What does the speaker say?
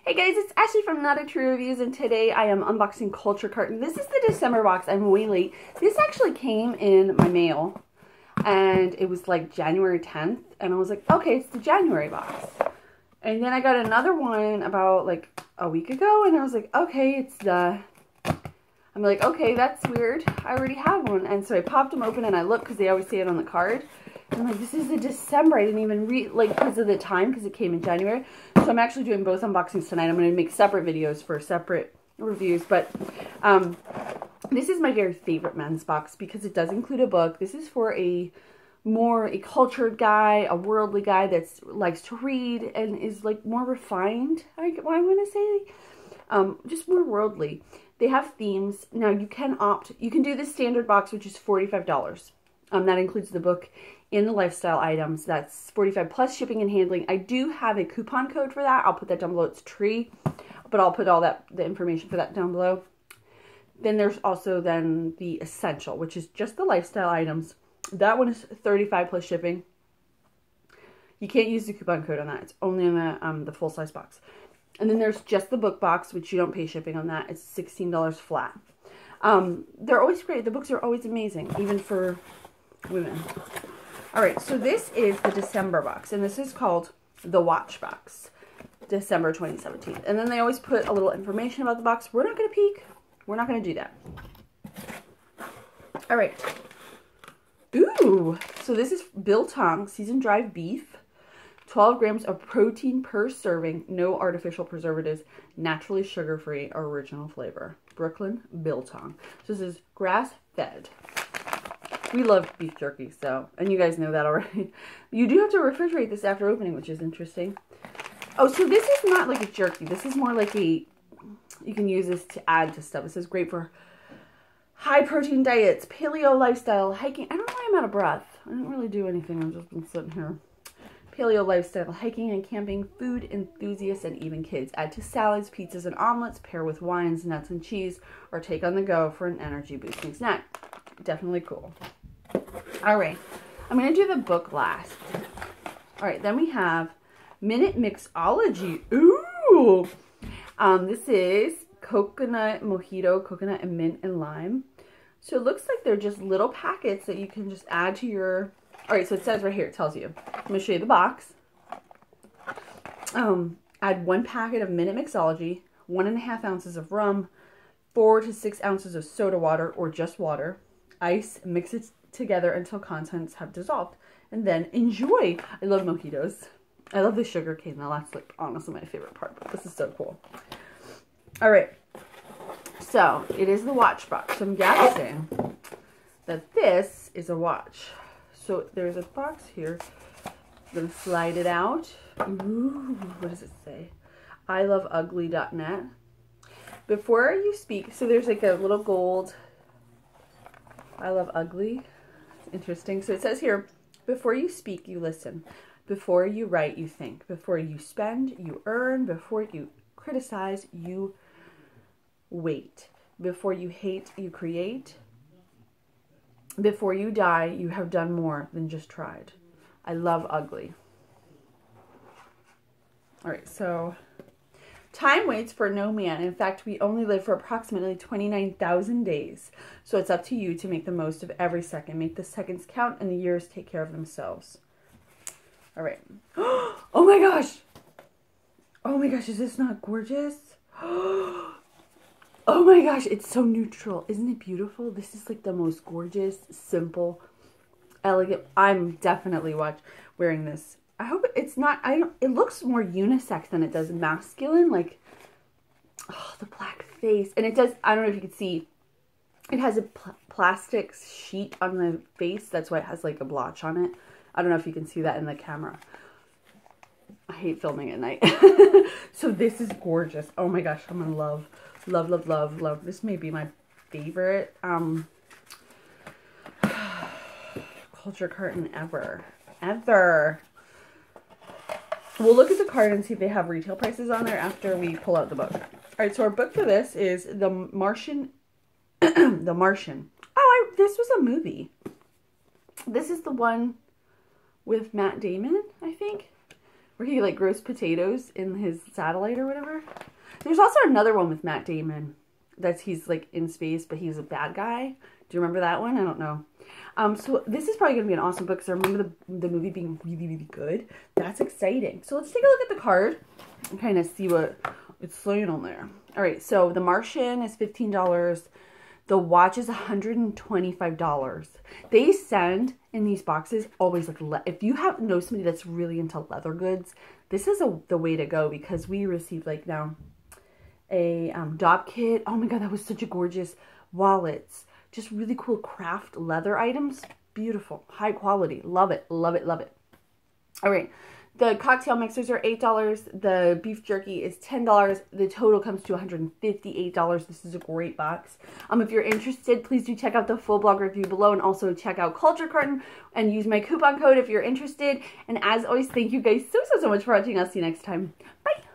Hey guys, it's Ashley from Not a True Reviews, and today I am unboxing Culture Carton. This is the December box. I'm way late. This actually came in my mail, and it was like January 10th, and I was like, okay, it's the January box. And then I got another one about like a week ago, and I was like, okay, it's the... I'm like, okay, that's weird. I already have one. And so I popped them open and I looked because they always say it on the card. And I'm like, this is the December. I didn't even read, like, because of the time, because it came in January. So I'm actually doing both unboxings tonight. I'm going to make separate videos for separate reviews. But this is my very favorite men's box because it does include a book. This is for a cultured guy, a worldly guy that likes to read and is like more refined, I want to say. Just more worldly. They have themes. Now you can do the standard box, which is $45. That includes the book and the lifestyle items. That's $45 plus shipping and handling. I do have a coupon code for that. I'll put that down below. It's Tree, but I'll put all the information for that down below. Then there's also then the essential, which is just the lifestyle items. That one is $35 plus shipping. You can't use the coupon code on that. It's only on the full size box. And then there's just the book box, which you don't pay shipping on that. It's $16 flat. They're always great. The books are always amazing, even for women. All right, so this is the December box, and this is called the Watch Box, December 2017. And then they always put a little information about the box. We're not going to peek. We're not going to do that. All right. Ooh, so this is biltong seasoned dried beef. 12 grams of protein per serving, no artificial preservatives, naturally sugar-free, original flavor. Brooklyn Biltong. So this is grass-fed. We love beef jerky, so, and you guys know that already. You do have to refrigerate this after opening, which is interesting. Oh, so this is not like a jerky. This is more like you can use this to add to stuff. This is great for high-protein diets, paleo lifestyle, hiking. I don't know why I'm out of breath. I didn't really do anything. I've just been sitting here. Paleo lifestyle, hiking and camping, food enthusiasts, and even kids. Add to salads, pizzas, and omelets. Pair with wines, nuts, and cheese, or take on the go for an energy-boosting snack. Definitely cool. All right, I'm going to do the book last. All right, then we have Minute Mixology. Ooh! This is coconut mojito, coconut and mint and lime. So it looks like they're just little packets that you can just add to your... All right, so it says right here, it tells you. I'm going to show you the box. Add 1 packet of Minute Mixology, 1.5 ounces of rum, 4 to 6 ounces of soda water or just water, ice, mix it together until contents have dissolved, and then enjoy. I love mojitos. I love the sugar cane though. That's like honestly my favorite part, but this is so cool. All right, so it is the watch box. I'm guessing that this is a watch. So there's a box here. I'm going to slide it out. Ooh, what does it say? iloveugly.net. Before you speak, so there's like a little gold I love ugly. It's interesting. So it says here, before you speak, you listen. Before you write, you think. Before you spend, you earn. Before you criticize, you wait. Before you hate, you create. Before you die, you have done more than just tried. I love ugly. All right, so time waits for no man. In fact, we only live for approximately 29,000 days. So it's up to you to make the most of every second. Make the seconds count and the years take care of themselves. All right. Oh my gosh. Oh my gosh, is this not gorgeous? Oh my gosh, it's so neutral. Isn't it beautiful? This is like the most gorgeous, simple, elegant. I'm definitely wearing this. I hope it's not, it looks more unisex than it does masculine. Like, oh, the black face. And it does, I don't know if you can see, it has a plastic sheet on the face. That's why it has like a blotch on it. I don't know if you can see that in the camera. I hate filming at night. So this is gorgeous. Oh my gosh, I'm in love. Love, love, love, love. This may be my favorite Culture Carton ever. We'll look at the card and see if they have retail prices on there after we pull out the book. All right, so our book for this is The Martian. The Martian. Oh, this was a movie. This is the one with Matt Damon, I think. where he like grows potatoes in his satellite or whatever. There's also another one with Matt Damon he's like in space, but he's a bad guy. Do you remember that one? I don't know. So this is probably going to be an awesome book because I remember the movie being really, really good. That's exciting. So let's take a look at the card and kind of see what it's saying on there. All right, so The Martian is $15. The watch is $125. They send in these boxes always like, if you know somebody that's really into leather goods, this is the way to go, because we received like now a dop kit. Oh my God, that was such a gorgeous wallets. Just really cool craft leather items. Beautiful, high quality. Love it, love it, love it. All right. The cocktail mixers are $8. The beef jerky is $10. The total comes to $158. This is a great box. If you're interested, please do check out the full blog review below, and also check out Culture Carton and use my coupon code if you're interested. And as always, thank you guys so much for watching. I'll see you next time. Bye.